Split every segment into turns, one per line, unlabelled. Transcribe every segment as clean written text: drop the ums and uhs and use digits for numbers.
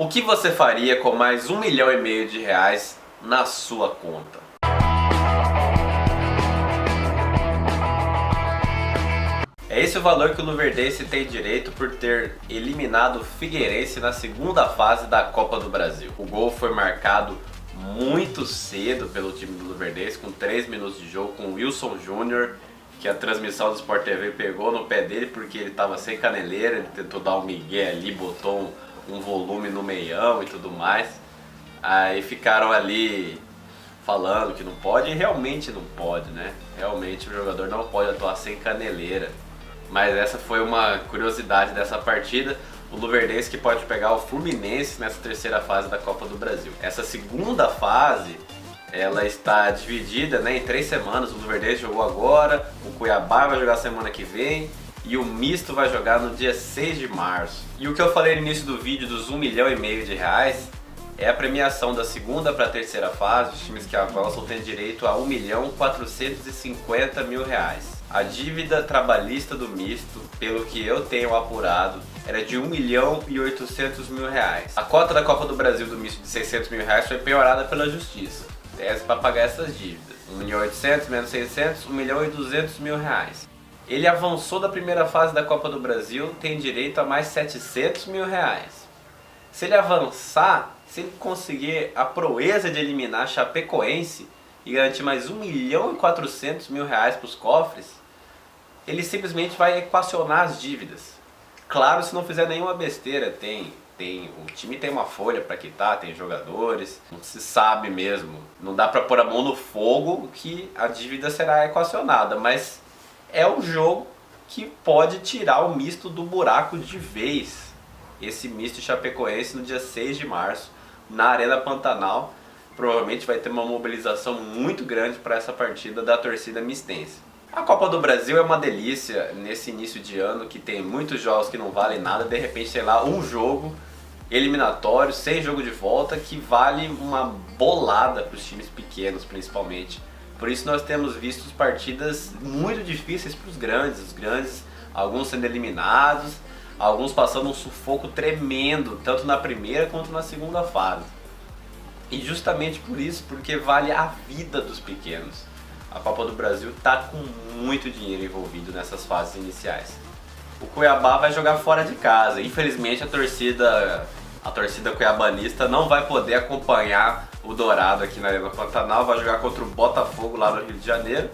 O que você faria com mais R$ 1,5 milhão na sua conta? É esse o valor que o Luverdense tem direito por ter eliminado o Figueirense na segunda fase da Copa do Brasil. O gol foi marcado muito cedo pelo time do Luverdense, com 3 minutos de jogo, com o Wilson Júnior, que a transmissão do Sport TV pegou no pé dele porque ele estava sem caneleira, ele tentou dar um migué ali, botou um volume no meião e tudo mais. Aí ficaram ali falando que não pode, e realmente não pode, né? Realmente o jogador não pode atuar sem caneleira. Mas essa foi uma curiosidade dessa partida. O Luverdense que pode pegar o Fluminense nessa terceira fase da Copa do Brasil. Essa segunda fase, ela está dividida, né, em 3 semanas. O Luverdense jogou agora, o Cuiabá vai jogar semana que vem e o misto vai jogar no dia 6 de março. E o que eu falei no início do vídeo dos R$ 1,5 milhão é a premiação da segunda para a terceira fase. Os times que avançam têm direito a R$ 1.450.000. A dívida trabalhista do misto, pelo que eu tenho apurado, era de R$ 1.800.000. A cota da Copa do Brasil do misto de R$ 600.000 foi penhorada pela justiça. Tese para pagar essas dívidas. 1.800.000 menos 600, R$ 1.200.000. Ele avançou da primeira fase da Copa do Brasil, tem direito a mais R$ 700.000. Se ele avançar, se ele conseguir a proeza de eliminar a Chapecoense e garantir mais R$ 1.400.000 para os cofres, ele simplesmente vai equacionar as dívidas. Claro, se não fizer nenhuma besteira. O time tem uma folha para quitar, tem jogadores, não se sabe mesmo. Não dá para pôr a mão no fogo que a dívida será equacionada, mas é um jogo que pode tirar o misto do buraco de vez. Esse misto Chapecoense no dia 6 de março, na Arena Pantanal. Provavelmente vai ter uma mobilização muito grande para essa partida da torcida mistense. A Copa do Brasil é uma delícia nesse início de ano, que tem muitos jogos que não valem nada. De repente, sei lá, um jogo eliminatório, sem jogo de volta, que vale uma bolada para os times pequenos, principalmente. Por isso nós temos visto partidas muito difíceis para os grandes, alguns sendo eliminados, alguns passando um sufoco tremendo, tanto na primeira quanto na segunda fase. E justamente por isso, porque vale a vida dos pequenos. A Copa do Brasil está com muito dinheiro envolvido nessas fases iniciais. O Cuiabá vai jogar fora de casa. Infelizmente a torcida cuiabanista não vai poder acompanhar o Dourado aqui na Arena Pantanal. Vai jogar contra o Botafogo lá no Rio de Janeiro.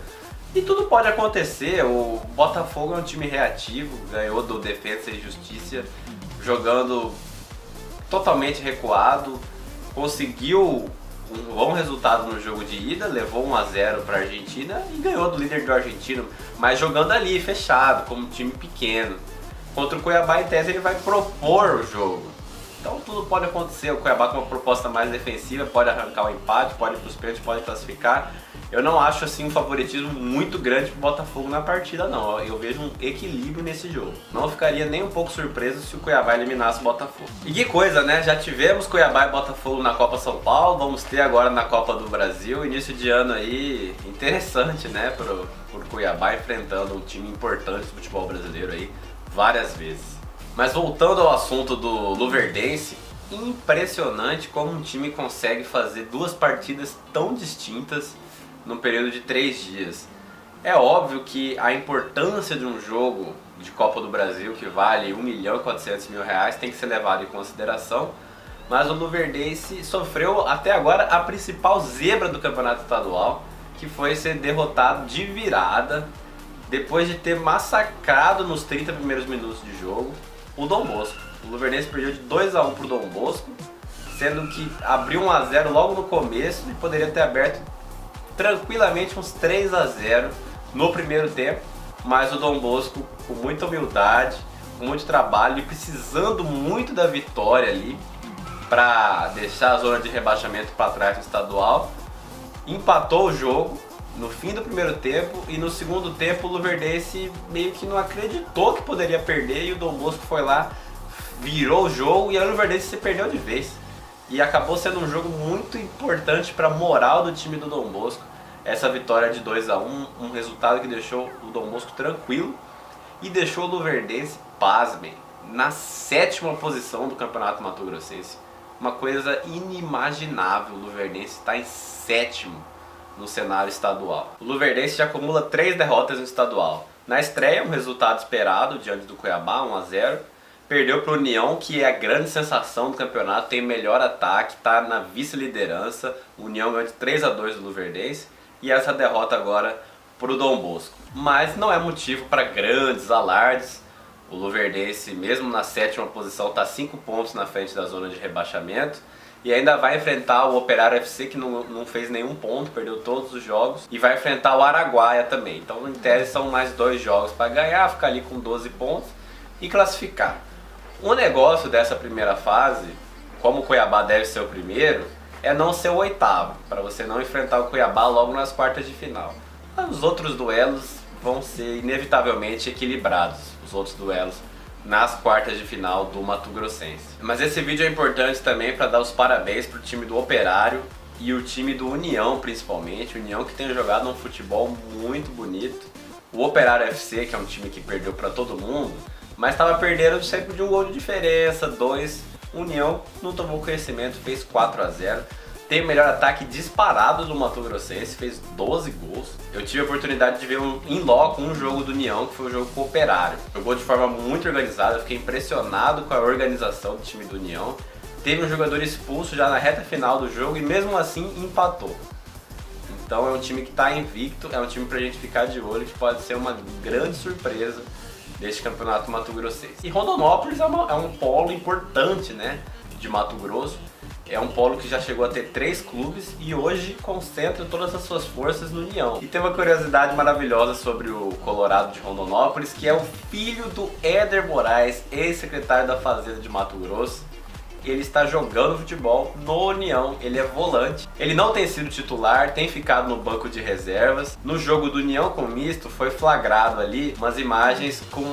E tudo pode acontecer. O Botafogo é um time reativo, ganhou do Defensa e Justiça jogando totalmente recuado. Conseguiu um bom resultado no jogo de ida, levou 1-0 para a Argentina e ganhou do líder do argentino, mas jogando ali, fechado, como time pequeno. Contra o Cuiabá, em tese, ele vai propor o jogo. Então tudo pode acontecer. O Cuiabá com uma proposta mais defensiva pode arrancar o empate, pode ir para os pênaltis, pode classificar. Eu não acho assim um favoritismo muito grande para o Botafogo na partida, não. Eu vejo um equilíbrio nesse jogo. Não ficaria nem um pouco surpreso se o Cuiabá eliminasse o Botafogo. E que coisa, né? Já tivemos Cuiabá e Botafogo na Copa São Paulo, vamos ter agora na Copa do Brasil. Início de ano aí interessante, né? Por Cuiabá enfrentando um time importante do futebol brasileiro aí várias vezes. Mas voltando ao assunto do Luverdense, impressionante como um time consegue fazer 2 partidas tão distintas num período de 3 dias. É óbvio que a importância de um jogo de Copa do Brasil que vale R$ 1.400.000 tem que ser levado em consideração, mas o Luverdense sofreu até agora a principal zebra do campeonato estadual, que foi ser derrotado de virada depois de ter massacrado nos 30 primeiros minutos de jogo o Dom Bosco. O Luverdense perdeu de 2-1 pro Dom Bosco, sendo que abriu 1-0 logo no começo e poderia ter aberto tranquilamente uns 3-0 no primeiro tempo, mas o Dom Bosco, com muita humildade, com muito trabalho e precisando muito da vitória ali para deixar a zona de rebaixamento para trás no estadual, empatou o jogo no fim do primeiro tempo, e no segundo tempo o Luverdense meio que não acreditou que poderia perder, e o Dom Bosco foi lá, virou o jogo, e aí o Luverdense se perdeu de vez. E acabou sendo um jogo muito importante para a moral do time do Dom Bosco. Essa vitória de 2-1, um resultado que deixou o Dom Bosco tranquilo e deixou o Luverdense, pasmem, na 7ª posição do Campeonato Mato Grossense. uma coisa inimaginável. O Luverdense está em sétimo no cenário estadual. O Luverdense já acumula 3 derrotas no estadual. Na estreia, um resultado esperado diante do Cuiabá, 1-0. Perdeu para o União, que é a grande sensação do campeonato, tem o melhor ataque, está na vice-liderança. O União ganhou de 3-2 do Luverdense. E essa derrota agora para o Dom Bosco. Mas não é motivo para grandes alardes. O Luverdense, mesmo na 7ª posição, está 5 pontos na frente da zona de rebaixamento. E ainda vai enfrentar o Operário FC, que não fez nenhum ponto, perdeu todos os jogos. E vai enfrentar o Araguaia também. Então, em tese, são mais 2 jogos para ganhar, ficar ali com 12 pontos e classificar. O negócio dessa primeira fase, como o Cuiabá deve ser o primeiro, é não ser o 8º, para você não enfrentar o Cuiabá logo nas quartas de final. Os outros duelos vão ser inevitavelmente equilibrados, os outros duelos nas quartas de final do Mato Grossense. Mas esse vídeo é importante também para dar os parabéns para o time do Operário e o time do União, principalmente. O União que tem jogado um futebol muito bonito. O Operário FC, que é um time que perdeu para todo mundo, mas estava perdendo sempre de um gol de diferença, 2. União não tomou conhecimento, fez 4-0. Tem o melhor ataque disparado do Mato Grossense, fez 12 gols. Eu tive a oportunidade de ver em loco um jogo do União, que foi um jogo com o Operário. Jogou de forma muito organizada, eu fiquei impressionado com a organização do time do União. Teve um jogador expulso já na reta final do jogo e mesmo assim empatou. Então é um time que está invicto, é um time pra gente ficar de olho, que pode ser uma grande surpresa deste campeonato mato-grossense. E Rondonópolis é um polo importante, né, de Mato Grosso. É um polo que já chegou a ter 3 clubes e hoje concentra todas as suas forças no União. E tem uma curiosidade maravilhosa sobre o Colorado de Rondonópolis, que é o filho do Éder Moraes, ex-secretário da Fazenda de Mato Grosso. Ele está jogando futebol no União, ele é volante. Ele não tem sido titular, tem ficado no banco de reservas. No jogo do União com o misto foi flagrado ali umas imagens com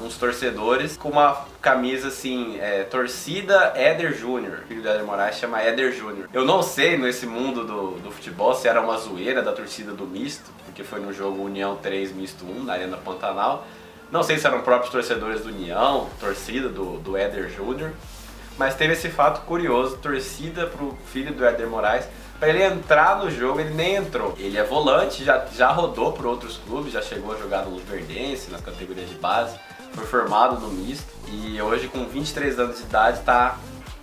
uns torcedores com uma camisa assim, torcida Éder Júnior. O filho do Éder Moraes chama Éder Júnior. Eu não sei nesse mundo do futebol se era uma zoeira da torcida do misto, porque foi no jogo União 3, misto 1, na Arena Pantanal. Não sei se eram próprios torcedores do União, torcida do Éder Júnior. Mas teve esse fato curioso, torcida pro filho do Éder Moraes, para ele entrar no jogo, ele nem entrou. Ele é volante, já rodou por outros clubes, já chegou a jogar no Luverdense, nas categorias de base, foi formado no misto e hoje com 23 anos de idade está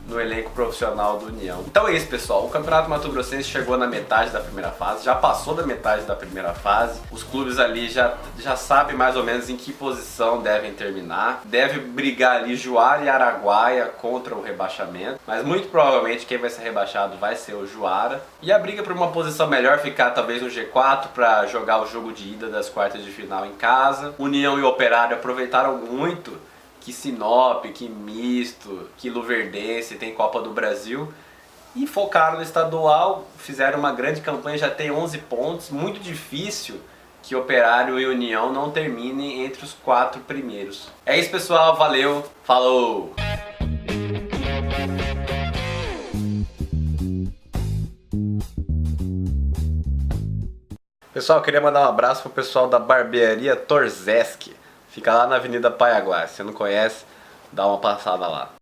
no elenco profissional do União. Então é isso, pessoal, o Campeonato Mato Grossense chegou na metade da primeira fase, já passou da metade da primeira fase, os clubes ali já sabem mais ou menos em que posição devem terminar, deve brigar ali Juara e Araguaia contra o rebaixamento, mas muito provavelmente quem vai ser rebaixado vai ser o Juara, e a briga por uma posição melhor ficar talvez no G4 para jogar o jogo de ida das quartas de final em casa. União e Operário aproveitaram muito que Sinop, que Misto, que Luverdense tem Copa do Brasil e focaram no estadual, fizeram uma grande campanha, já tem 11 pontos, muito difícil que Operário e União não terminem entre os 4 primeiros. É isso, pessoal, valeu, falou! Pessoal, eu queria mandar um abraço pro pessoal da barbearia Torzeski. Fica lá na Avenida Paiaguá. Se você não conhece, dá uma passada lá.